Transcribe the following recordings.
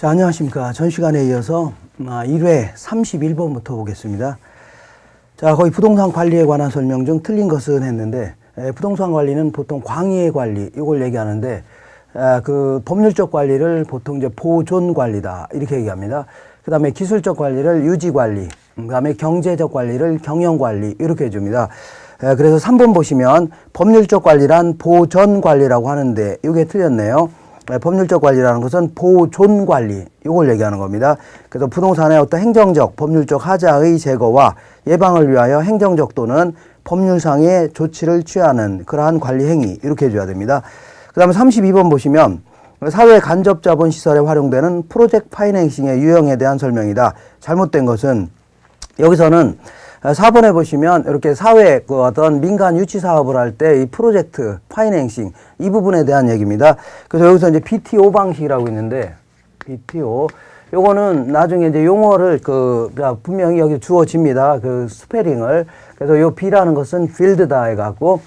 자, 안녕하십니까. 전 시간에 이어서 1회 31번부터 보겠습니다. 자, 거의 부동산 관리에 관한 설명 중 틀린 것은 했는데, 부동산 관리는 보통 광의 관리, 이걸 얘기하는데, 그 법률적 관리를 보통 이제 보존 관리다, 이렇게 얘기합니다. 그 다음에 기술적 관리를 유지 관리, 그 다음에 경제적 관리를 경영 관리, 이렇게 해줍니다. 그래서 3번 보시면 법률적 관리란 보전 관리라고 하는데, 이게 틀렸네요. 법률적 관리라는 것은 보존 관리, 이걸 얘기하는 겁니다. 그래서 부동산의 어떤 행정적, 법률적 하자의 제거와 예방을 위하여 행정적 또는 법률상의 조치를 취하는 그러한 관리 행위, 이렇게 해줘야 됩니다. 그 다음에 32번 보시면 사회 간접 자본 시설에 활용되는 프로젝트 파이낸싱의 유형에 대한 설명이다. 잘못된 것은 여기서는 4번에 보시면 이렇게 사회 그 어떤 민간 유치 사업을 할 때 이 프로젝트 파이낸싱 이 부분에 대한 얘기입니다. 그래서 여기서 이제 BTO 방식이라고 있는데 BTO 요거는 나중에 이제 용어를 분명히 여기 주어집니다. 그 스페링을. 그래서 요 B라는 것은 필드다 해갖고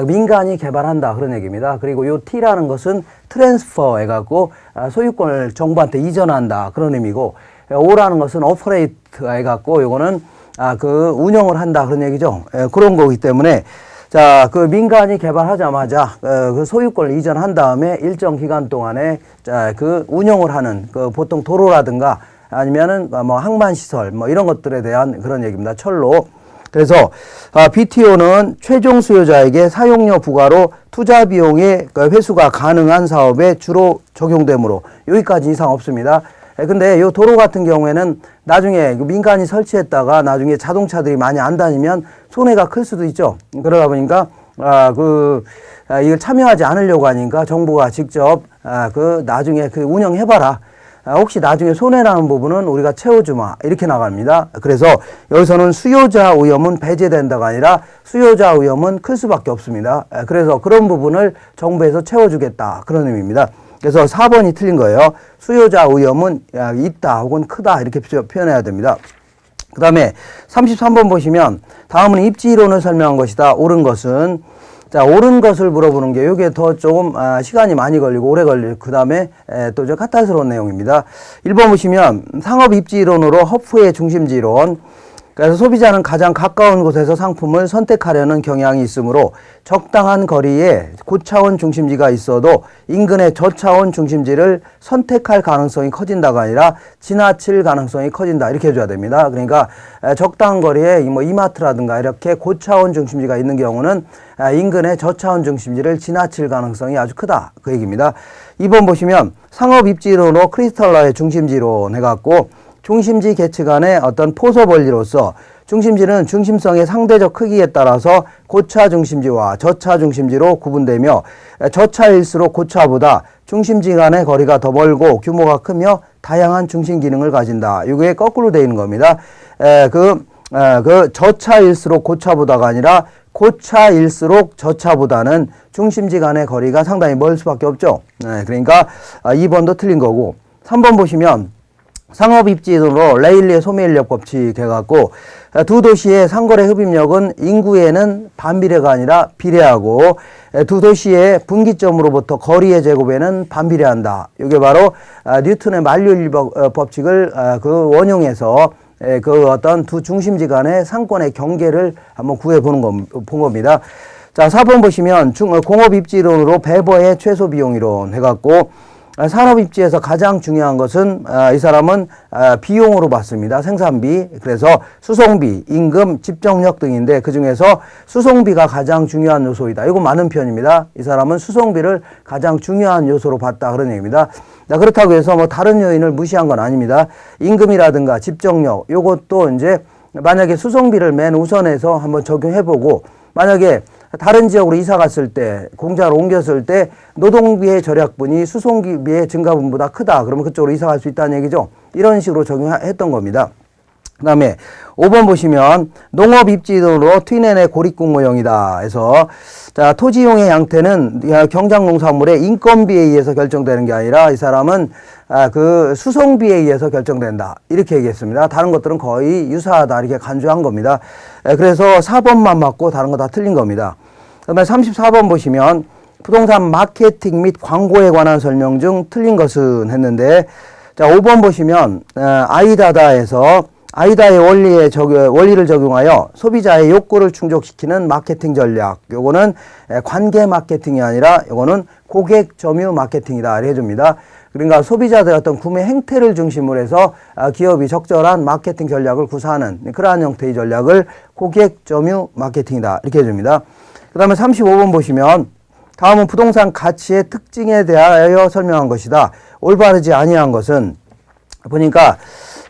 민간이 개발한다 그런 얘기입니다. 그리고 요 T라는 것은 트랜스퍼 해갖고 소유권을 정부한테 이전한다 그런 의미고, O라는 것은 오퍼레이트 해갖고 요거는 그 운영을 한다 그런 얘기죠. 그런 거기 때문에 자, 그 민간이 개발하자마자 그 소유권을 이전한 다음에 일정 기간 동안에 그 운영을 하는 그 보통 도로라든가 아니면은 뭐 항만시설 뭐 이런 것들에 대한 그런 얘기입니다. 철로. 그래서 BTO는 최종 수요자에게 사용료 부과로 투자 비용의 회수가 가능한 사업에 주로 적용되므로 여기까지 이상 없습니다. 근데 요 도로 같은 경우에는 나중에 민간이 설치했다가 나중에 자동차들이 많이 안 다니면 손해가 클 수도 있죠. 그러다 보니까 이걸 참여하지 않으려고 하니까 정부가 직접 나중에 운영해봐라. 혹시 나중에 손해나는 부분은 우리가 채워주마. 이렇게 나갑니다. 그래서 여기서는 수요자 위험은 배제된다가 아니라 수요자 위험은 클 수밖에 없습니다. 그래서 그런 부분을 정부에서 채워주겠다. 그런 의미입니다. 그래서 4번이 틀린 거예요. 수요자 위험은 있다 혹은 크다 이렇게 표현해야 됩니다. 그 다음에 33번 보시면 다음은 입지이론을 설명한 것이다. 옳은 것은 자, 옳은 것을 물어보는 게 이게 더 조금 시간이 많이 걸리고 오래 걸리고 그 다음에 또 좀 까탈스러운 내용입니다. 1번 보시면 상업 입지이론으로 허프의 중심지이론. 그래서 소비자는 가장 가까운 곳에서 상품을 선택하려는 경향이 있으므로 적당한 거리에 고차원 중심지가 있어도 인근의 저차원 중심지를 선택할 가능성이 커진다가 아니라 지나칠 가능성이 커진다. 이렇게 해줘야 됩니다. 그러니까 적당한 거리에 뭐 이마트라든가 이렇게 고차원 중심지가 있는 경우는 인근의 저차원 중심지를 지나칠 가능성이 아주 크다. 그 얘기입니다. 2번 보시면 상업 입지론으로 크리스탈러의 중심지론 해갖고 중심지 계층 간의 어떤 포섭 원리로서 중심지는 중심성의 상대적 크기에 따라서 고차 중심지와 저차 중심지로 구분되며 저차일수록 고차보다 중심지 간의 거리가 더 멀고 규모가 크며 다양한 중심 기능을 가진다. 이게 거꾸로 되어 있는 겁니다. 저차일수록 고차보다가 아니라 고차일수록 저차보다는 중심지 간의 거리가 상당히 멀 수밖에 없죠. 그러니까 2번도 틀린 거고, 3번 보시면 상업 입지론으로 레일리의 소매인력 법칙 해갖고 두 도시의 상거래 흡입력은 인구에는 반비례가 아니라 비례하고 두 도시의 분기점으로부터 거리의 제곱에는 반비례한다. 이게 바로 뉴턴의 만류일 법칙을 원용해서 그 어떤 두 중심지 간의 상권의 경계를 한번 본 겁니다. 자, 4번 보시면 공업 입지론으로 배버의 최소 비용이론 해갖고 산업 입지에서 가장 중요한 것은 이 사람은 비용으로 봤습니다. 생산비, 그래서 수송비, 임금, 집정력 등인데 그중에서 수송비가 가장 중요한 요소이다. 이거 맞는 편입니다. 이 사람은 수송비를 가장 중요한 요소로 봤다 그런 얘기입니다. 자, 그렇다고 해서 뭐 다른 요인을 무시한 건 아닙니다. 임금이라든가 집정력 요것도 이제 만약에 수송비를 맨 우선해서 한번 적용해보고 만약에 다른 지역으로 이사 갔을 때, 공장을 옮겼을 때 노동비의 절약분이 수송비의 증가분보다 크다. 그러면 그쪽으로 이사 갈 수 있다는 얘기죠. 이런 식으로 적용했던 겁니다. 그 다음에 5번 보시면 농업 입지론으로 트윈엔의 고립국모형이다 해서 자, 토지용의 양태는 경작농산물의 인건비에 의해서 결정되는 게 아니라 이 사람은 그 수송비에 의해서 결정된다. 이렇게 얘기했습니다. 다른 것들은 거의 유사하다. 이렇게 간주한 겁니다. 그래서 4번만 맞고 다른 거 다 틀린 겁니다. 그 다음에 34번 보시면 부동산 마케팅 및 광고에 관한 설명 중 틀린 것은 했는데 자, 5번 보시면 아이다다에서 아이다의 원리를 적용하여 소비자의 욕구를 충족시키는 마케팅 전략. 요거는 관계 마케팅이 아니라 요거는 고객 점유 마케팅이다. 이렇게 해줍니다. 그러니까 소비자들의 어떤 구매 행태를 중심으로 해서 기업이 적절한 마케팅 전략을 구사하는 그러한 형태의 전략을 고객 점유 마케팅이다. 이렇게 해줍니다. 그 다음에 35번 보시면 다음은 부동산 가치의 특징에 대하여 설명한 것이다. 올바르지 아니한 것은 보니까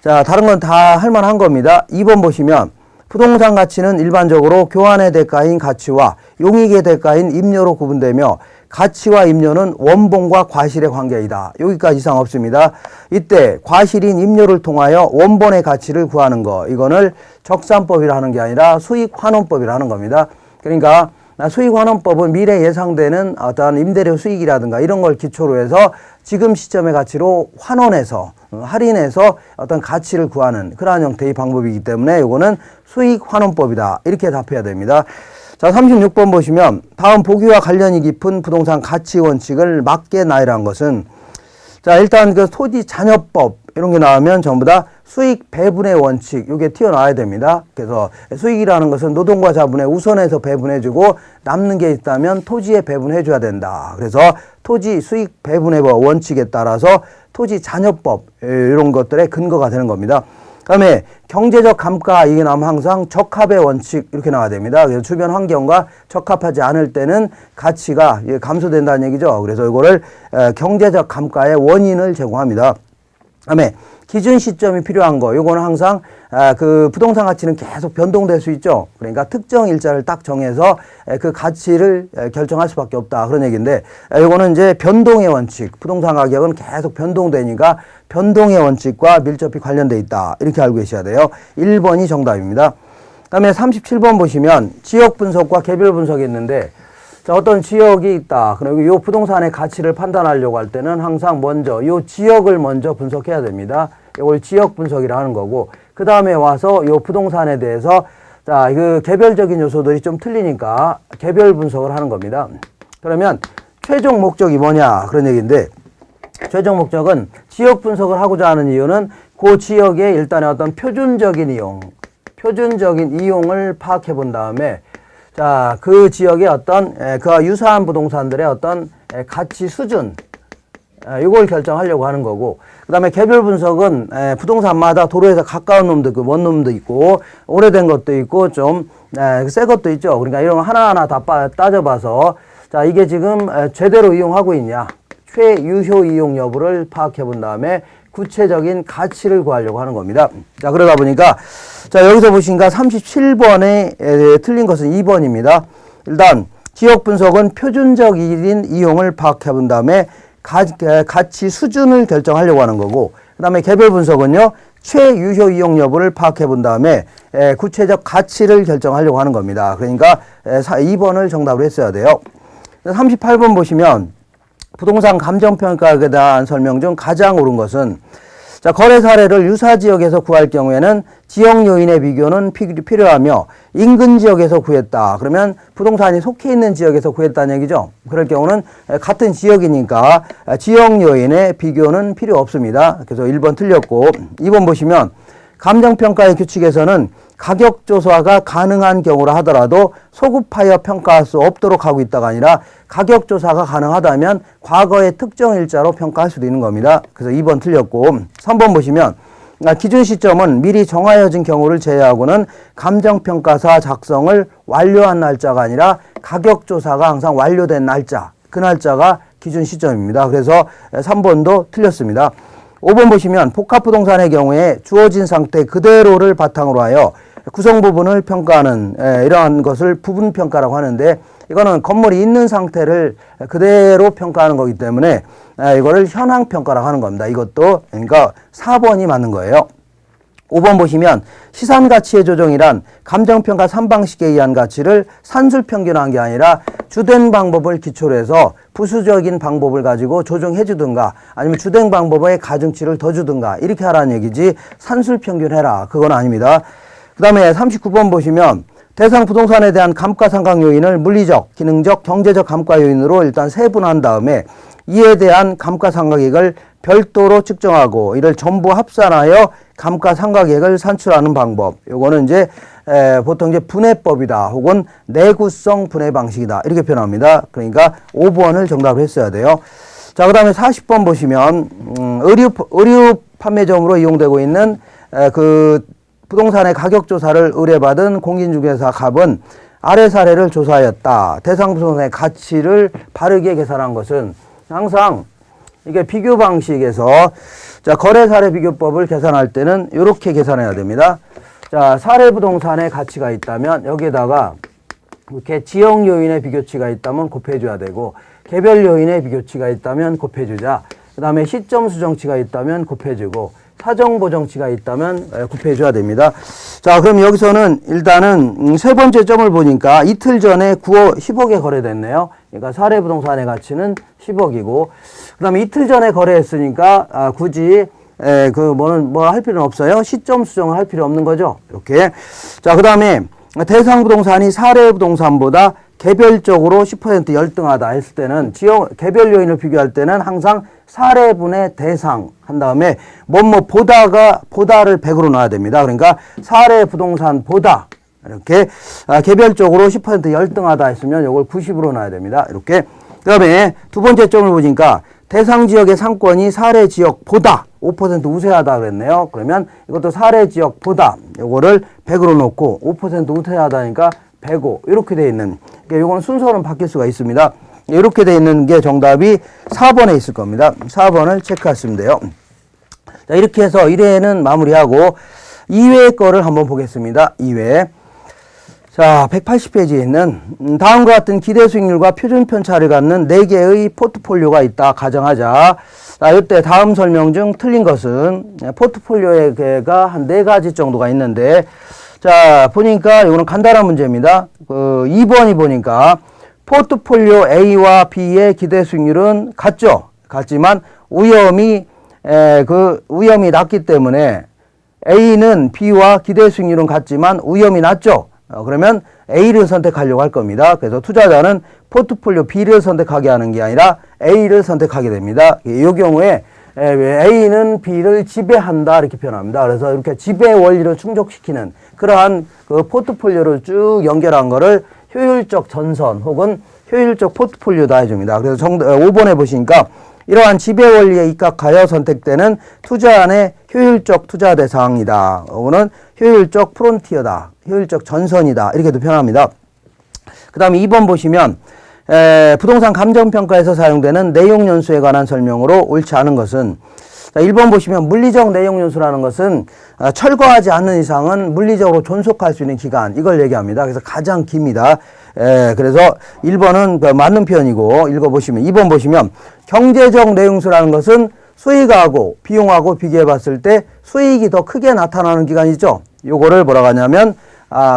자, 다른 건 다 할만한 겁니다. 2번 보시면 부동산 가치는 일반적으로 교환의 대가인 가치와 용익의 대가인 임료로 구분되며 가치와 임료는 원본과 과실의 관계이다. 여기까지 이상 없습니다. 이때 과실인 임료를 통하여 원본의 가치를 구하는 거, 이거를 적산법이라 하는 게 아니라 수익환원법이라 하는 겁니다. 그러니까 수익환원법은 미래 예상되는 어떤 임대료 수익이라든가 이런 걸 기초로 해서 지금 시점의 가치로 환원해서 할인해서 어떤 가치를 구하는 그러한 형태의 방법이기 때문에 이거는 수익환원법이다. 이렇게 답해야 됩니다. 자, 36번 보시면 다음 보기와 관련이 깊은 부동산 가치 원칙을 맞게 나열한 것은 자, 일단 그 토지 잔여법 이런 게 나오면 전부 다 수익 배분의 원칙 이게 튀어나와야 됩니다. 그래서 수익이라는 것은 노동과 자본에 우선해서 배분해주고 남는 게 있다면 토지에 배분해줘야 된다. 그래서 토지 수익 배분의 원칙에 따라서 토지 잔여법 이런 것들의 근거가 되는 겁니다. 그 다음에 경제적 감가 이게 나오면 항상 적합의 원칙 이렇게 나와야 됩니다. 그래서 주변 환경과 적합하지 않을 때는 가치가 감소된다는 얘기죠. 그래서 이거를 경제적 감가의 원인을 제공합니다. 그 다음에 기준 시점이 필요한 거, 요거는 항상 그 부동산 가치는 계속 변동될 수 있죠. 그러니까 특정 일자를 딱 정해서 그 가치를 결정할 수밖에 없다. 그런 얘기인데, 요거는 이제 변동의 원칙, 부동산 가격은 계속 변동되니까 변동의 원칙과 밀접히 관련돼 있다. 이렇게 알고 계셔야 돼요. 1번이 정답입니다. 그 다음에 37번 보시면 지역 분석과 개별 분석이 있는데, 자, 어떤 지역이 있다. 그리고 이 부동산의 가치를 판단하려고 할 때는 항상 먼저 이 지역을 먼저 분석해야 됩니다. 이걸 지역 분석이라 하는 거고, 그 다음에 와서 이 부동산에 대해서 자, 그 개별적인 요소들이 좀 틀리니까 개별 분석을 하는 겁니다. 그러면 최종 목적이 뭐냐 그런 얘기인데, 최종 목적은 지역 분석을 하고자 하는 이유는 그 지역의 일단의 어떤 표준적인 이용을 파악해 본 다음에 자, 그 지역의 어떤 그와 유사한 부동산들의 어떤 가치 수준 이걸 결정하려고 하는 거고, 그 다음에 개별 분석은 부동산마다 도로에서 가까운 놈도 있고 먼 놈도 있고 오래된 것도 있고 좀 새 것도 있죠. 그러니까 이런 거 하나하나 다 따져봐서 자, 이게 지금 제대로 이용하고 있냐, 최유효 이용 여부를 파악해 본 다음에 구체적인 가치를 구하려고 하는 겁니다. 자, 그러다 보니까 자, 여기서 보시니까 37번에 틀린 것은 2번입니다. 일단 지역 분석은 표준적인 이용을 파악해 본 다음에 가치 수준을 결정하려고 하는 거고, 그 다음에 개별 분석은요, 최유효 이용 여부를 파악해 본 다음에 구체적 가치를 결정하려고 하는 겁니다. 그러니까 2번을 정답으로 했어야 돼요. 38번 보시면 부동산 감정평가에 대한 설명 중 가장 옳은 것은 자, 거래 사례를 유사 지역에서 구할 경우에는 지역 요인의 비교는 필요하며 인근 지역에서 구했다. 그러면 부동산이 속해 있는 지역에서 구했다는 얘기죠. 그럴 경우는 같은 지역이니까 지역 요인의 비교는 필요 없습니다. 그래서 1번 틀렸고, 2번 보시면 감정평가의 규칙에서는 가격조사가 가능한 경우라 하더라도 소급하여 평가할 수 없도록 하고 있다가 아니라 가격조사가 가능하다면 과거의 특정 일자로 평가할 수도 있는 겁니다. 그래서 2번 틀렸고, 3번 보시면 기준 시점은 미리 정하여진 경우를 제외하고는 감정평가서 작성을 완료한 날짜가 아니라 가격조사가 항상 완료된 날짜, 그 날짜가 기준 시점입니다. 그래서 3번도 틀렸습니다. 5번 보시면 복합부동산의 경우에 주어진 상태 그대로를 바탕으로 하여 구성 부분을 평가하는 이러한 것을 부분평가라고 하는데, 이거는 건물이 있는 상태를 그대로 평가하는 거기 때문에 이거를 현황평가라고 하는 겁니다. 이것도 그러니까 4번이 맞는 거예요. 5번 보시면 시산가치의 조정이란 감정평가 3방식에 의한 가치를 산술평균한 게 아니라 주된 방법을 기초로 해서 부수적인 방법을 가지고 조정해 주든가 아니면 주된 방법의 가중치를 더 주든가 이렇게 하라는 얘기지 산술평균해라 그건 아닙니다. 그 다음에 39번 보시면 대상 부동산에 대한 감가상각 요인을 물리적, 기능적, 경제적 감가 요인으로 일단 세분한 다음에 이에 대한 감가상각액을 별도로 측정하고 이를 전부 합산하여 감가상각액을 산출하는 방법. 요거는 이제 보통 이제 분해법이다 혹은 내구성 분해 방식이다 이렇게 표현합니다. 그러니까 5번을 정답을 했어야 돼요. 자, 그다음에 40번 보시면 의류 판매점으로 이용되고 있는 그 부동산의 가격 조사를 의뢰받은 공인중개사 갑은 아래 사례를 조사하였다. 대상 부동산의 가치를 바르게 계산한 것은 항상 이게 비교 방식에서 자, 거래 사례 비교법을 계산할 때는 이렇게 계산해야 됩니다. 자, 사례 부동산의 가치가 있다면 여기에다가 이렇게 지역 요인의 비교치가 있다면 곱해줘야 되고 개별 요인의 비교치가 있다면 곱해주자. 그 다음에 시점 수정치가 있다면 곱해주고 사정 보정치가 있다면 곱해줘야 됩니다. 자, 그럼 여기서는 일단은 세 번째 점을 보니까 이틀 전에 10억에 거래됐네요. 그러니까 사례 부동산의 가치는 10억이고, 그 다음에 이틀 전에 거래했으니까 굳이 뭐 할 필요는 없어요. 시점 수정을 할 필요 없는 거죠. 이렇게. 자, 그 다음에 대상 부동산이 사례 부동산보다 개별적으로 10% 열등하다 했을 때는 개별 요인을 비교할 때는 항상 사례분의 대상 한 다음에 보다를 100으로 놔야 됩니다. 그러니까 사례 부동산 보다 이렇게 개별적으로 10% 열등하다 했으면 이걸 90으로 놔야 됩니다. 이렇게. 그 다음에 두 번째 점을 보니까 대상 지역의 상권이 사례 지역보다 5% 우세하다 그랬네요. 그러면 이것도 사례 지역보다 요거를 100으로 놓고 5% 우세하다니까 105 이렇게 돼 있는, 그러니까 요거는 순서는 바뀔 수가 있습니다. 이렇게 돼 있는 게 정답이 4번에 있을 겁니다. 4번을 체크하시면 돼요. 자, 이렇게 해서 1회는 마무리하고 2회 거를 한번 보겠습니다. 2회. 자, 180페이지에 있는 다음과 같은 기대 수익률과 표준 편차를 갖는 4개의 포트폴리오가 있다 가정하자. 자, 이때 다음 설명 중 틀린 것은 포트폴리오가 한 4가지 정도가 있는데, 자, 보니까 이거는 간단한 문제입니다. 2번이 보니까 포트폴리오 A와 B의 기대 수익률은 같죠. 같지만 위험이 낮기 때문에 A는 B와 기대 수익률은 같지만 위험이 낮죠. 그러면 A를 선택하려고 할 겁니다. 그래서 투자자는 포트폴리오 B를 선택하게 하는 게 아니라 A를 선택하게 됩니다. 이 경우에 A는 B를 지배한다 이렇게 표현합니다. 그래서 이렇게 지배 원리를 충족시키는 그러한 그 포트폴리오를 쭉 연결한 거를 효율적 전선 혹은 효율적 포트폴리오다 해줍니다. 그래서 5번에 보시니까 이러한 지배 원리에 입각하여 선택되는 투자안의 효율적 투자 대상이다. 이거는 효율적 프론티어다. 효율적 전선이다. 이렇게도 표현합니다. 그 다음에 2번 보시면 부동산 감정평가에서 사용되는 내용연수에 관한 설명으로 옳지 않은 것은, 자, 1번 보시면 물리적 내용연수라는 것은 철거하지 않는 이상은 물리적으로 존속할 수 있는 기간, 이걸 얘기합니다. 그래서 가장 깁니다. 그래서 1번은 맞는 표현이고, 읽어보시면 2번 보시면 경제적 내용수라는 것은 수익하고 비용하고 비교해 봤을 때 수익이 더 크게 나타나는 기간이죠. 요거를 뭐라고 하냐면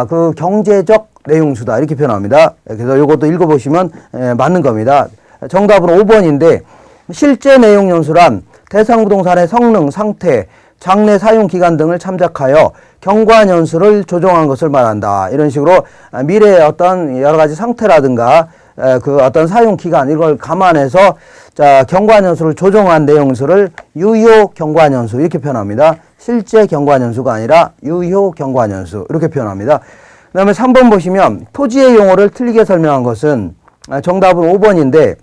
그 경제적 내용수다 이렇게 표현합니다. 그래서 요것도 읽어보시면 맞는 겁니다. 정답은 5번인데, 실제 내용연수란 대상 부동산의 성능, 상태, 장래 사용 기간 등을 참작하여 경과연수를 조정한 것을 말한다. 이런 식으로 미래의 어떤 여러 가지 상태라든가 그 어떤 사용 기간 이걸 감안해서 자, 경과연수를 조정한 내용수를 유효 경과연수 이렇게 표현합니다. 실제 경과연수가 아니라 유효 경과연수 이렇게 표현합니다. 그 다음에 3번 보시면 토지의 용어를 틀리게 설명한 것은, 정답은 5번인데,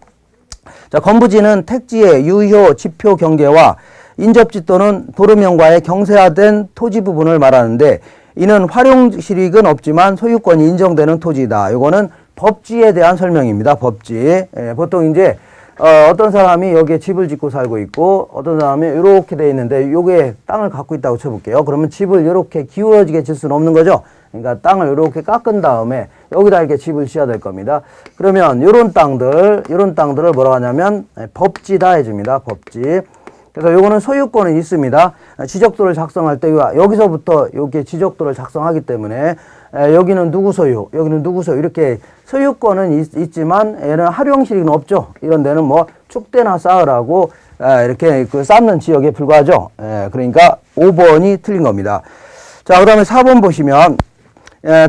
자, 건부지는 택지의 유효 지표 경계와 인접지 또는 도로명과의 경세화된 토지 부분을 말하는데, 이는 활용실익은 없지만 소유권이 인정되는 토지다. 이거는 법지에 대한 설명입니다. 법지. 보통 이제 어떤 사람이 여기에 집을 짓고 살고 있고 어떤 사람이 이렇게 돼 있는데 요게 땅을 갖고 있다고 쳐볼게요. 그러면 집을 이렇게 기울어지게 질 수는 없는 거죠. 그러니까 땅을 이렇게 깎은 다음에 여기다 이렇게 집을 지어야 될 겁니다. 그러면 이런 땅들을 뭐라고 하냐면 법지다 해줍니다. 법지. 그래서 요거는 소유권은 있습니다. 지적도를 작성할 때 여기서부터 이렇게 지적도를 작성하기 때문에 여기는 누구 소유, 여기는 누구 소유 이렇게 소유권은 있지만 얘는 활용실익은 없죠. 이런 데는 뭐 축대나 쌓으라고 이렇게 쌓는 지역에 불과하죠. 그러니까 5번이 틀린 겁니다. 자, 그 다음에 4번 보시면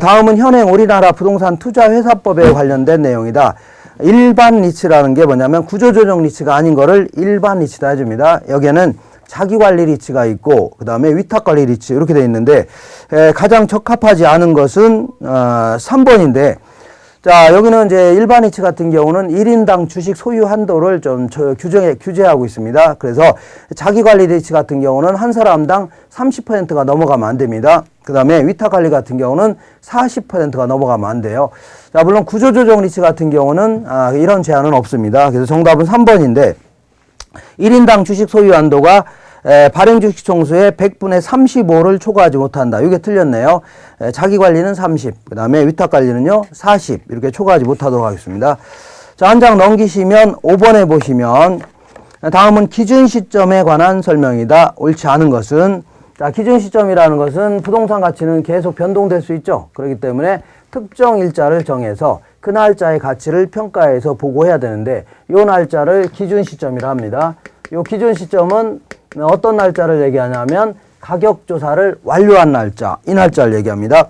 다음은 현행 우리나라 부동산 투자회사법에 관련된 내용이다. 일반 리츠라는 게 뭐냐면 구조조정 리츠가 아닌 거를 일반 리츠다 해줍니다. 여기에는 자기관리 리츠가 있고 그 다음에 위탁관리 리츠 이렇게 돼 있는데 가장 적합하지 않은 것은 3번인데 자 여기는 이제 일반 리츠 같은 경우는 1인당 주식 소유 한도를 좀 규제하고 있습니다. 그래서 자기관리 리츠 같은 경우는 한 사람당 30%가 넘어가면 안 됩니다. 그 다음에 위탁관리 같은 경우는 40%가 넘어가면 안 돼요. 자 물론 구조조정 리츠 같은 경우는 이런 제한은 없습니다. 그래서 정답은 3번인데 1인당 주식 소유 한도가 발행 주식 총수의 100분의 35를 초과하지 못한다. 이게 틀렸네요. 자기 관리는 30, 그 다음에 위탁 관리는요 40 이렇게 초과하지 못하도록 하겠습니다. 자, 한 장 넘기시면 5번에 보시면 다음은 기준 시점에 관한 설명이다. 옳지 않은 것은 자 기준 시점이라는 것은 부동산 가치는 계속 변동될 수 있죠. 그렇기 때문에 특정 일자를 정해서 그 날짜의 가치를 평가해서 보고해야 되는데 이 날짜를 기준 시점이라 합니다. 이 기준 시점은 어떤 날짜를 얘기하냐면 가격 조사를 완료한 날짜, 이 날짜를 얘기합니다.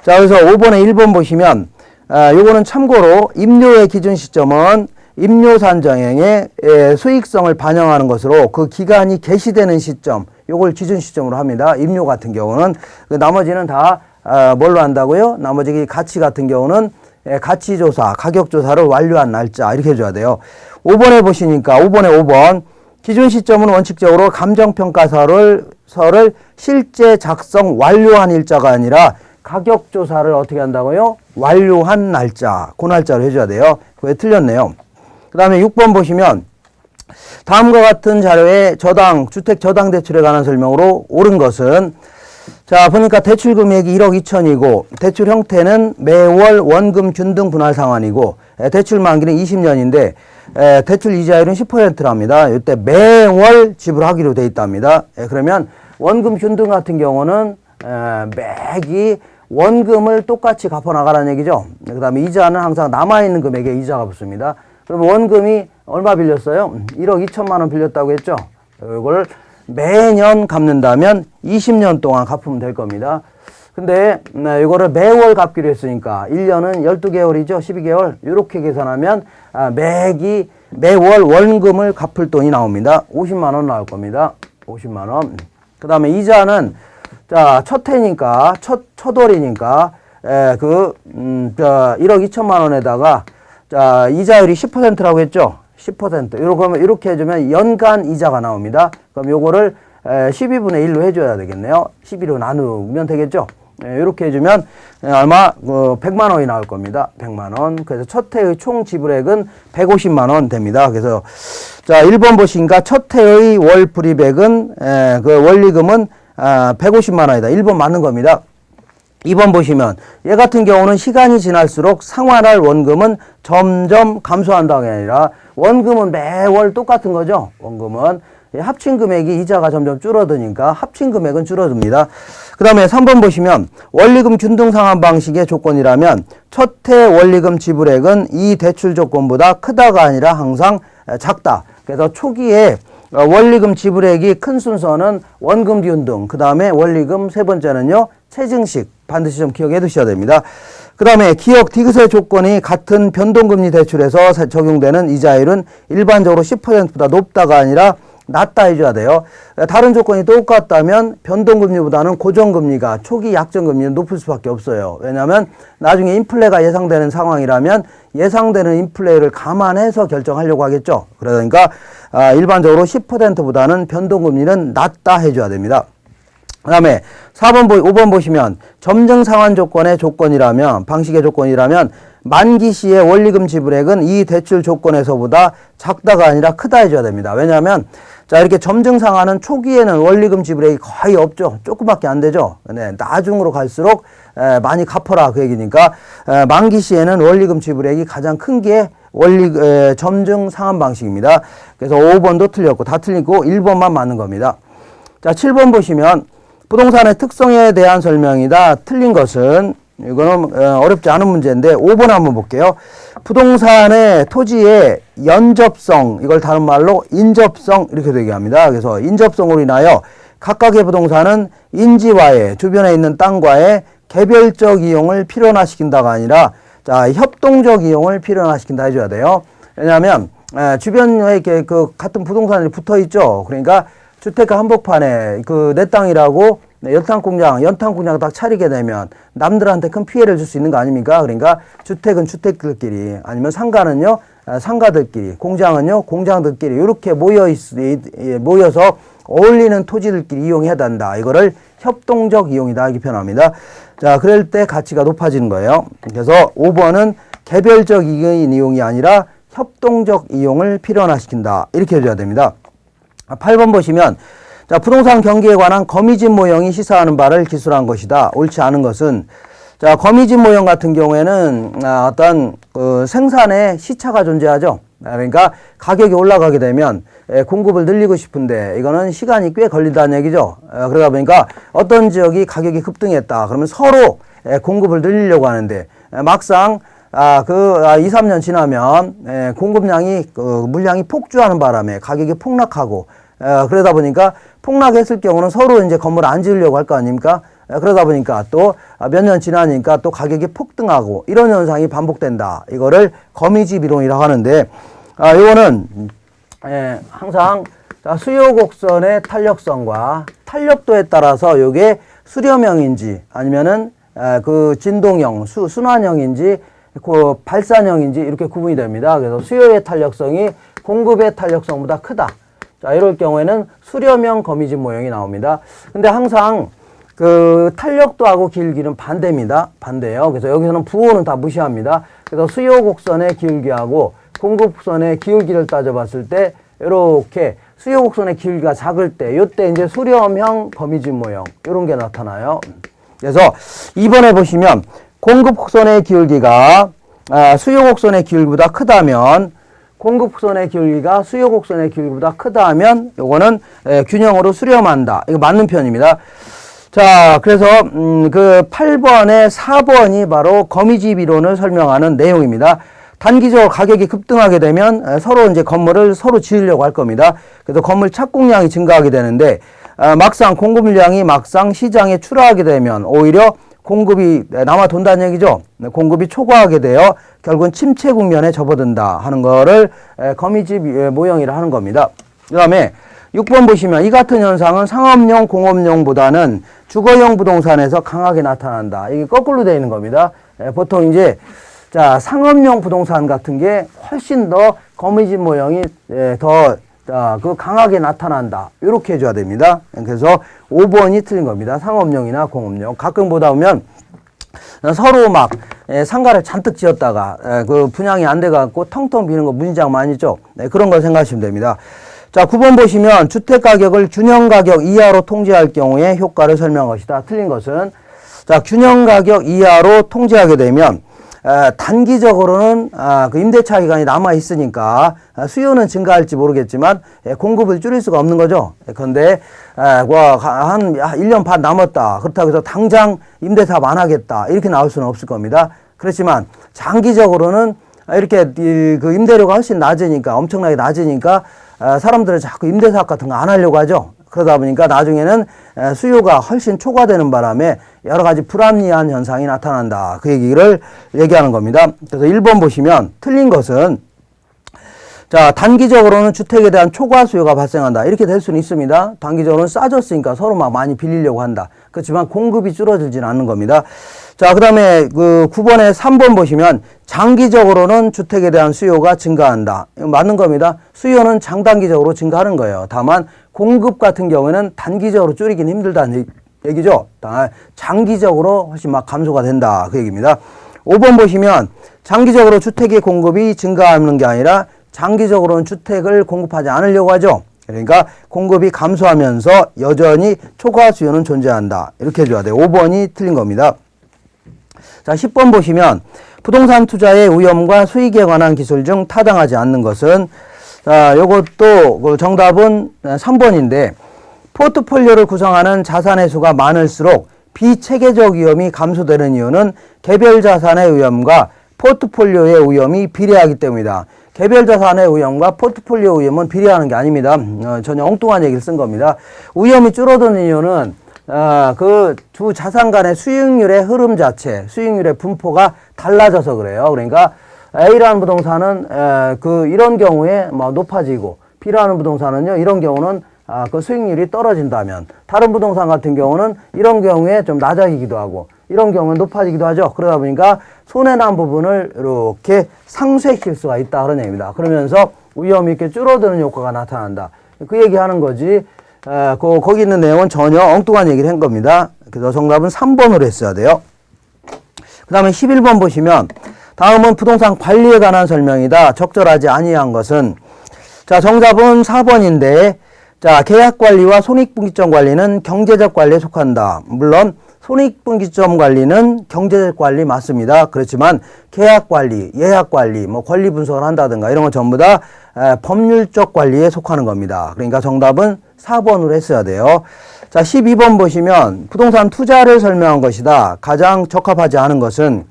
자, 그래서 5번에 1번 보시면 요거는 참고로 임료의 기준 시점은 임료 산정행의 수익성을 반영하는 것으로 그 기간이 개시되는 시점, 요걸 기준 시점으로 합니다. 임료 같은 경우는 나머지는 다 뭘로 한다고요? 나머지 가치 같은 경우는 가치조사, 가격조사를 완료한 날짜 이렇게 해줘야 돼요. 5번에 보시니까 5번에 5번 기준 시점은 원칙적으로 감정평가서를 실제 작성 완료한 일자가 아니라 가격조사를 어떻게 한다고요? 완료한 날짜, 그 날짜로 해줘야 돼요. 그게 틀렸네요. 그 다음에 6번 보시면 다음과 같은 자료에 주택 저당 대출에 관한 설명으로 옳은 것은 자 보니까 대출 금액이 1억 2천이고 대출 형태는 매월 원금 균등 분할 상환이고 대출 만기는 20년인데 대출 이자율은 10%랍니다. 이때 매월 지불하기로 돼 있답니다. 그러면 원금 균등 같은 경우는 매기 원금을 똑같이 갚아나가라는 얘기죠. 그 다음에 이자는 항상 남아있는 금액에 이자가 붙습니다. 그럼 원금이 얼마 빌렸어요? 1억 2천만 원 빌렸다고 했죠. 이걸 매년 갚는다면 20년 동안 갚으면 될 겁니다. 근데 이거를 매월 갚기로 했으니까 1년은 12개월이죠. 12개월 이렇게 계산하면 매월 원금을 갚을 돈이 나옵니다. 50만 원 나올 겁니다. 50만 원. 그 다음에 이자는 자 첫 해니까 첫 월이니까 1억 2천만 원에다가 자 이자율이 10%라고 했죠. 10%. 이렇게 해주면 연간 이자가 나옵니다. 그럼 요거를 12분의 1로 해줘야 되겠네요. 12로 나누면 되겠죠. 이렇게 해주면 아마 100만 원이 나올 겁니다. 100만 원. 그래서 첫 해의 총 지불액은 150만 원 됩니다. 그래서 자 1번 보시니까 첫 해의 월 불이백은 그 원리금은 150만 원이다. 1번 맞는 겁니다. 2번 보시면 얘 같은 경우는 시간이 지날수록 상환할 원금은 점점 감소한다는 게 아니라 원금은 매월 똑같은 거죠. 원금은 합친 금액이 이자가 점점 줄어드니까 합친 금액은 줄어듭니다. 그 다음에 3번 보시면 원리금 균등 상환 방식의 조건이라면 첫 해 원리금 지불액은 이 대출 조건보다 크다가 아니라 항상 작다. 그래서 초기에 원리금 지불액이 큰 순서는 원금 균등, 그 다음에 원리금 세 번째는요 체증식 반드시 좀 기억해 두셔야 됩니다. 그 다음에 기억 디귿의 조건이 같은 변동금리 대출에서 적용되는 이자율은 일반적으로 10%보다 높다가 아니라 낮다 해줘야 돼요. 다른 조건이 똑같다면 변동금리보다는 고정금리가 초기 약정금리는 높을 수밖에 없어요. 왜냐하면 나중에 인플레가 예상되는 상황이라면 예상되는 인플레를 감안해서 결정하려고 하겠죠. 그러니까 일반적으로 10%보다는 변동금리는 낮다 해줘야 됩니다. 그 다음에 5번 보시면 점증상환 조건의 조건이라면 방식의 조건이라면 만기 시의 원리금 지불액은 이 대출 조건에서보다 작다가 아니라 크다 해줘야 됩니다. 왜냐하면 자 이렇게 점증상환은 초기에는 원리금 지불액이 거의 없죠. 조금밖에 안 되죠. 네, 나중으로 갈수록 많이 갚아라 그 얘기니까 만기 시에는 원리금 지불액이 가장 큰 게 점증상환 방식입니다. 그래서 5번도 틀렸고 다 틀리고 1번만 맞는 겁니다. 자 7번 보시면 부동산의 특성에 대한 설명이다. 틀린 것은 이거는 어렵지 않은 문제인데 5번 한번 볼게요. 부동산의 토지의 연접성, 이걸 다른 말로 인접성 이렇게 얘기합니다. 그래서 인접성으로 인하여 각각의 부동산은 인지와의 주변에 있는 땅과의 개별적 이용을 필연화시킨다가 아니라 자, 협동적 이용을 필요화시킨다 해줘야 돼요. 왜냐하면 주변에 이렇게 그 같은 부동산이 붙어 있죠. 그러니까 주택가 한복판에 그 내 땅이라고 연탄공장 딱 차리게 되면 남들한테 큰 피해를 줄 수 있는 거 아닙니까? 그러니까 주택은 주택들끼리, 아니면 상가는요, 상가들끼리, 공장은요, 공장들끼리 이렇게 모여서 어울리는 토지들끼리 이용해야 된다. 이거를 협동적 이용이다 이렇게 표현합니다. 자, 그럴 때 가치가 높아지는 거예요. 그래서 5번은 개별적 이용이 아니라 협동적 이용을 필요화시킨다. 이렇게 해줘야 됩니다. 8번 보시면, 자, 부동산 경기에 관한 거미집 모형이 시사하는 바를 기술한 것이다. 옳지 않은 것은, 자, 거미집 모형 같은 경우에는 어떤 생산에 시차가 존재하죠. 그러니까 가격이 올라가게 되면 공급을 늘리고 싶은데 이거는 시간이 꽤 걸린다는 얘기죠. 그러다 보니까 어떤 지역이 가격이 급등했다. 그러면 서로 공급을 늘리려고 하는데 막상 2, 3년 지나면 공급량이 물량이 폭주하는 바람에 가격이 폭락하고 그러다 보니까 폭락했을 경우는 서로 이제 건물을 안 지으려고 할 거 아닙니까? 그러다 보니까 또 몇 년 지나니까 또 가격이 폭등하고 이런 현상이 반복된다. 이거를 거미집 이론이라고 하는데 이거는 항상 수요 곡선의 탄력성과 탄력도에 따라서 이게 수렴형인지 아니면은 그 진동형, 순환형인지 그 발산형인지 이렇게 구분이 됩니다. 그래서 수요의 탄력성이 공급의 탄력성보다 크다. 자, 이럴 경우에는 수렴형 거미집 모형이 나옵니다. 근데 항상 그 탄력도하고 기울기는 반대입니다. 반대예요. 그래서 여기서는 부호는 다 무시합니다. 그래서 수요 곡선의 기울기하고 공급 곡선의 기울기를 따져봤을 때 이렇게 수요 곡선의 기울기가 작을 때 이때 이제 수렴형 거미집 모형 이런 게 나타나요. 그래서 2번에 보시면 공급 곡선의 기울기가 수요 곡선의 기울기보다 크다면 공급 곡선의 기울기가 수요 곡선의 기울기보다 크다 하면 요거는 균형으로 수렴한다. 이거 맞는 표현입니다. 자, 그래서 그 8번에 4번이 바로 거미집 이론을 설명하는 내용입니다. 단기적으로 가격이 급등하게 되면 서로 이제 건물을 서로 지으려고 할 겁니다. 그래서 건물 착공량이 증가하게 되는데 막상 공급 물량이 막상 시장에 출하하게 되면 오히려 공급이 남아 돈다는 얘기죠. 공급이 초과하게 되어 결국은 침체 국면에 접어든다 하는 거를 거미집 모형이라 하는 겁니다. 그 다음에 6번 보시면 이 같은 현상은 상업용, 공업용보다는 주거용 부동산에서 강하게 나타난다. 이게 거꾸로 되어 있는 겁니다. 보통 이제 자, 상업용 부동산 같은 게 훨씬 더 거미집 모형이 더 그 강하게 나타난다. 이렇게 해줘야 됩니다. 그래서 5번이 틀린 겁니다. 상업용이나 공업용. 가끔 보다 보면 서로 막 상가를 잔뜩 지었다가 그 분양이 안 돼갖고 텅텅 비는 거 문장 많이 있죠. 그런 걸 생각하시면 됩니다. 자, 9번 보시면 주택가격을 균형가격 이하로 통제할 경우에 효과를 설명한 것이다. 틀린 것은, 자, 균형가격 이하로 통제하게 되면 단기적으로는 그 임대차 기간이 남아 있으니까 수요는 증가할지 모르겠지만 공급을 줄일 수가 없는 거죠. 그런데 한 1년 반 남았다. 그렇다고 해서 당장 임대사업 안 하겠다. 이렇게 나올 수는 없을 겁니다. 그렇지만 장기적으로는 이렇게 그 임대료가 훨씬 낮으니까, 엄청나게 낮으니까 사람들은 자꾸 임대사업 같은 거 안 하려고 하죠. 그러다 보니까 나중에는 수요가 훨씬 초과되는 바람에 여러 가지 불합리한 현상이 나타난다. 그 얘기를 얘기하는 겁니다. 그래서 1번 보시면 틀린 것은, 자, 단기적으로는 주택에 대한 초과 수요가 발생한다. 이렇게 될 수는 있습니다. 단기적으로는 싸졌으니까 서로 막 많이 빌리려고 한다. 그렇지만 공급이 줄어들지는 않는 겁니다. 자, 그 다음에 그 9번에 3번 보시면 장기적으로는 주택에 대한 수요가 증가한다. 이거 맞는 겁니다. 수요는 장단기적으로 증가하는 거예요. 다만 공급 같은 경우에는 단기적으로 줄이긴 힘들다는 얘기죠. 장기적으로 훨씬 막 감소가 된다. 그 얘기입니다. 5번 보시면 장기적으로 주택의 공급이 증가하는 게 아니라 장기적으로는 주택을 공급하지 않으려고 하죠. 그러니까 공급이 감소하면서 여전히 초과 수요는 존재한다. 이렇게 해줘야 돼요. 5번이 틀린 겁니다. 자, 10번 보시면 부동산 투자의 위험과 수익에 관한 기술 중 타당하지 않는 것은, 자, 요것도 그 정답은 3번인데, 포트폴리오를 구성하는 자산의 수가 많을수록 비체계적 위험이 감소되는 이유는 개별 자산의 위험과 포트폴리오의 위험이 비례하기 때문이다. 개별 자산의 위험과 포트폴리오 위험은 비례하는 게 아닙니다. 전혀 엉뚱한 얘기를 쓴 겁니다. 위험이 줄어드는 이유는 그 두 자산 간의 수익률의 흐름 자체, 수익률의 분포가 달라져서 그래요. 그러니까 A라는 부동산은 이런 경우에 뭐 높아지고 B라는 부동산은요 이런 경우는 그 수익률이 떨어진다면 다른 부동산 같은 경우는 이런 경우에 좀 낮아지기도 하고 이런 경우는 높아지기도 하죠. 그러다 보니까 손해난 부분을 이렇게 상쇄시킬 수가 있다 그런 얘기입니다. 그러면서 위험이 이렇게 줄어드는 효과가 나타난다. 그 얘기하는 거지. 거기 있는 내용은 전혀 엉뚱한 얘기를 한 겁니다. 그래서 정답은 3번으로 했어야 돼요. 그 다음에 11번 보시면 다음은 부동산 관리에 관한 설명이다. 적절하지 아니한 것은 자 정답은 4번인데 자 계약관리와 손익분기점 관리는 경제적 관리에 속한다. 물론 손익분기점 관리는 경제적 관리 맞습니다. 그렇지만 계약관리, 예약관리, 뭐 권리 분석을 한다든가 이런 건 전부 다 법률적 관리에 속하는 겁니다. 그러니까 정답은 4번으로 했어야 돼요. 자 12번 보시면 부동산 투자를 설명한 것이다. 가장 적합하지 않은 것은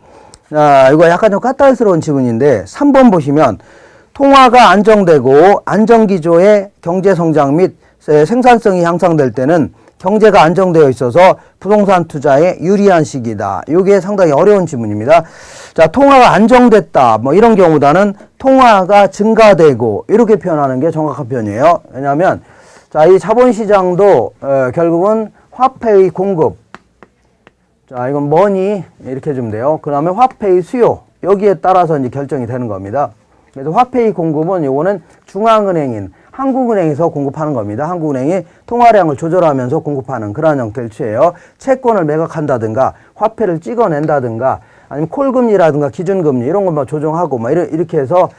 이거 약간 좀 까탈스러운 지문인데 3번 보시면 통화가 안정되고 안정기조의 경제성장 및 생산성이 향상될 때는 경제가 안정되어 있어서 부동산 투자에 유리한 시기다. 이게 상당히 어려운 지문입니다. 자, 통화가 안정됐다. 뭐 이런 경우보다는 통화가 증가되고 이렇게 표현하는 게 정확한 표현이에요. 왜냐하면 자, 이 자본시장도 결국은 화폐의 공급. 자, 이건 머니 이렇게 해주면 돼요. 그 다음에 화폐의 수요. 여기에 따라서 이제 결정이 되는 겁니다. 그래서 화폐의 공급은 요거는 중앙은행인 한국은행에서 공급하는 겁니다. 한국은행이 통화량을 조절하면서 공급하는 그런 형태를 취해요. 채권을 매각한다든가 화폐를 찍어낸다든가 아니면 콜금리라든가 기준금리 이런 것만 조정하고 막 이렇게 해서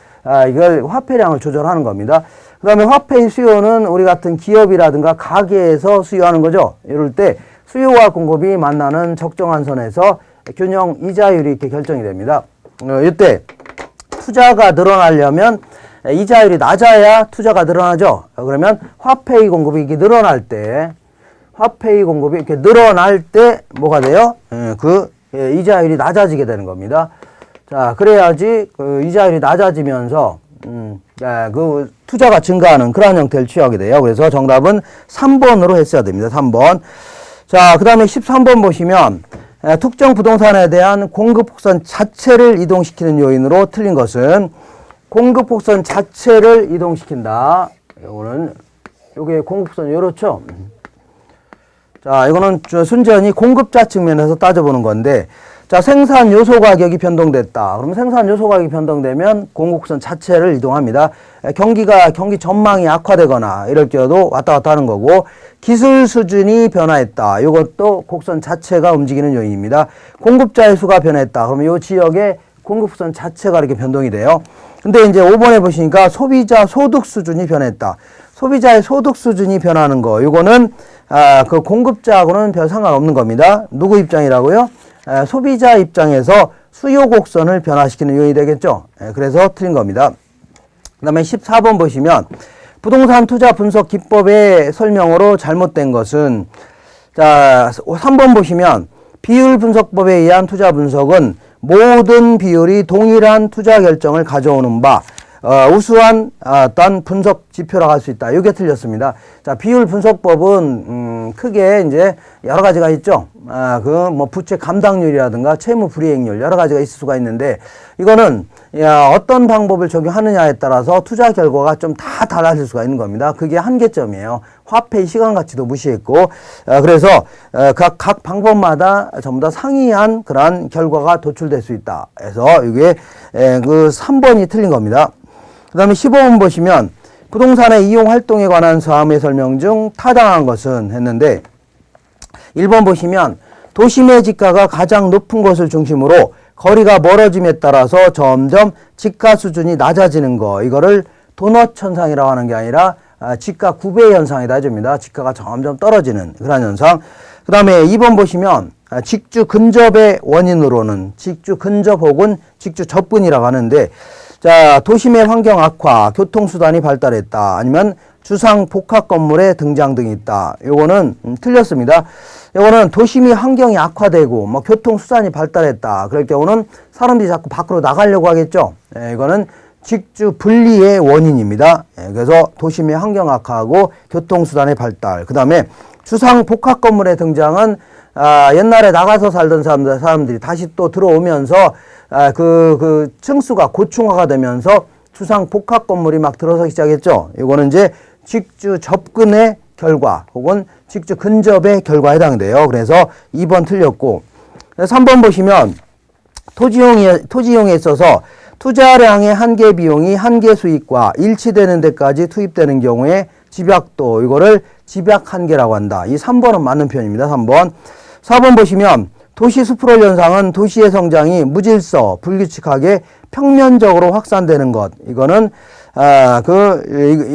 이걸 화폐량을 조절하는 겁니다. 그 다음에 화폐의 수요는 우리 같은 기업이라든가 가게에서 수요하는 거죠. 이럴 때 수요와 공급이 만나는 적정한 선에서 균형 이자율이 이렇게 결정이 됩니다. 이때 투자가 늘어나려면 이자율이 낮아야 투자가 늘어나죠. 그러면 화폐의 공급이 이렇게 늘어날 때, 화폐의 공급이 이렇게 늘어날 때 뭐가 돼요? 이자율이 낮아지게 되는 겁니다. 자, 그래야지 이자율이 낮아지면서 그 투자가 증가하는 그런 형태를 취하게 돼요. 그래서 정답은 3번으로 했어야 됩니다. 3번. 자, 그 다음에 13번 보시면 특정 부동산에 대한 공급 곡선 자체를 이동시키는 요인으로 틀린 것은 공급 곡선 자체를 이동시킨다. 요게 공급 곡선 요렇죠. 자, 이거는 순전히 공급자 측면에서 따져보는 건데, 자, 생산 요소 가격이 변동됐다. 그러면 생산 요소 가격이 변동되면 공급 곡선 자체를 이동합니다. 경기 전망이 악화되거나 이럴 경우도 왔다 갔다 하는 거고, 기술 수준이 변화했다. 이것도 곡선 자체가 움직이는 요인입니다. 공급자의 수가 변했다. 그러면 이 지역의 공급 곡선 자체가 이렇게 변동이 돼요. 근데 이제 5번에 보시니까 소비자 소득 수준이 변했다. 소비자의 소득 수준이 변하는 거. 이거는 그 공급자하고는 별 상관없는 겁니다. 누구 입장이라고요? 소비자 입장에서 수요 곡선을 변화시키는 요인이 되겠죠. 그래서 틀린 겁니다. 그 다음에 14번 보시면 부동산 투자 분석 기법의 설명으로 잘못된 것은 자 3번 보시면 비율 분석법에 의한 투자 분석은 모든 비율이 동일한 투자 결정을 가져오는 바 우수한 어떤 분석 지표라고 할 수 있다. 이게 틀렸습니다. 자, 비율 분석법은 크게 이제 여러 가지가 있죠. 뭐 부채 감당률이라든가 채무 불이행률 여러 가지가 있을 수가 있는데 이거는 어떤 방법을 적용하느냐에 따라서 투자 결과가 좀 다 달라질 수가 있는 겁니다. 그게 한계점이에요. 화폐의 시간 가치도 무시했고 그래서 각 방법마다 전부 다 상이한 그러한 결과가 도출될 수 있다. 그래서 이게 그 3번이 틀린 겁니다. 그 다음에 15번 보시면 부동산의 이용 활동에 관한 사항의 설명 중 타당한 것은 했는데 1번 보시면 도심의 집가가 가장 높은 곳을 중심으로 거리가 멀어짐에 따라서 점점 집가 수준이 낮아지는 거. 이거를 도넛 현상이라고 하는 게 아니라 집가 구배 현상이다 해줍니다. 집가가 점점 떨어지는 그런 현상. 그 다음에 2번 보시면 직주 근접의 원인으로는 직주 근접 혹은 직주 접근이라고 하는데 자, 도심의 환경 악화, 교통수단이 발달했다. 아니면 주상 복합 건물의 등장 등이 있다. 요거는 틀렸습니다. 요거는 도심이 환경이 악화되고 뭐 교통수단이 발달했다. 그럴 경우는 사람들이 자꾸 밖으로 나가려고 하겠죠. 이거는 직주 분리의 원인입니다. 그래서 도심의 환경 악화하고 교통수단의 발달. 그 다음에 주상 복합 건물의 등장은 옛날에 나가서 살던 사람들이 다시 또 들어오면서 그 층수가 고층화가 되면서 주상 복합 건물이 막 들어서기 시작했죠. 이거는 이제 직주 접근의 결과 혹은 직주 근접의 결과에 해당돼요. 그래서 2번 틀렸고, 3번 보시면 토지용에 있어서 투자량의 한계 비용이 한계 수익과 일치되는 데까지 투입되는 경우에 집약도, 이거를 집약 한계라고 한다. 이 3번은 맞는 표현입니다. 3번. 4번 보시면 도시 수프롤 현상은 도시의 성장이 무질서, 불규칙하게 평면적으로 확산되는 것. 이거는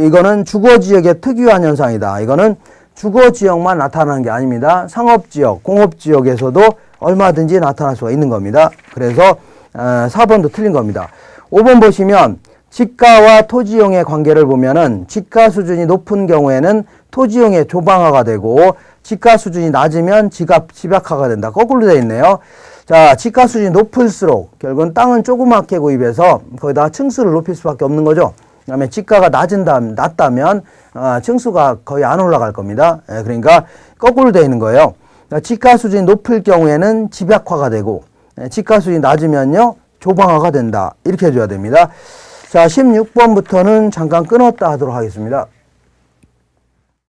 이거는 주거 지역의 특유한 현상이다. 이거는 주거 지역만 나타나는 게 아닙니다. 상업 지역, 공업 지역에서도 얼마든지 나타날 수가 있는 겁니다. 그래서 4번도 틀린 겁니다. 5번 보시면 지가와 토지용의 관계를 보면은 지가 수준이 높은 경우에는 토지용의 조방화가 되고 지가 수준이 낮으면 집약화가 된다. 거꾸로 되어 있네요. 자, 지가 수준이 높을수록 결국은 땅은 조그맣게 구입해서 거기다가 층수를 높일 수밖에 없는 거죠. 그 다음에 지가가 낮다면 층수가 거의 안 올라갈 겁니다. 그러니까 거꾸로 되어 있는 거예요. 지가 수준이 높을 경우에는 집약화가 되고 지가 수준이 낮으면요 조방화가 된다. 이렇게 해줘야 됩니다. 자, 16번부터는 잠깐 끊었다 하도록 하겠습니다.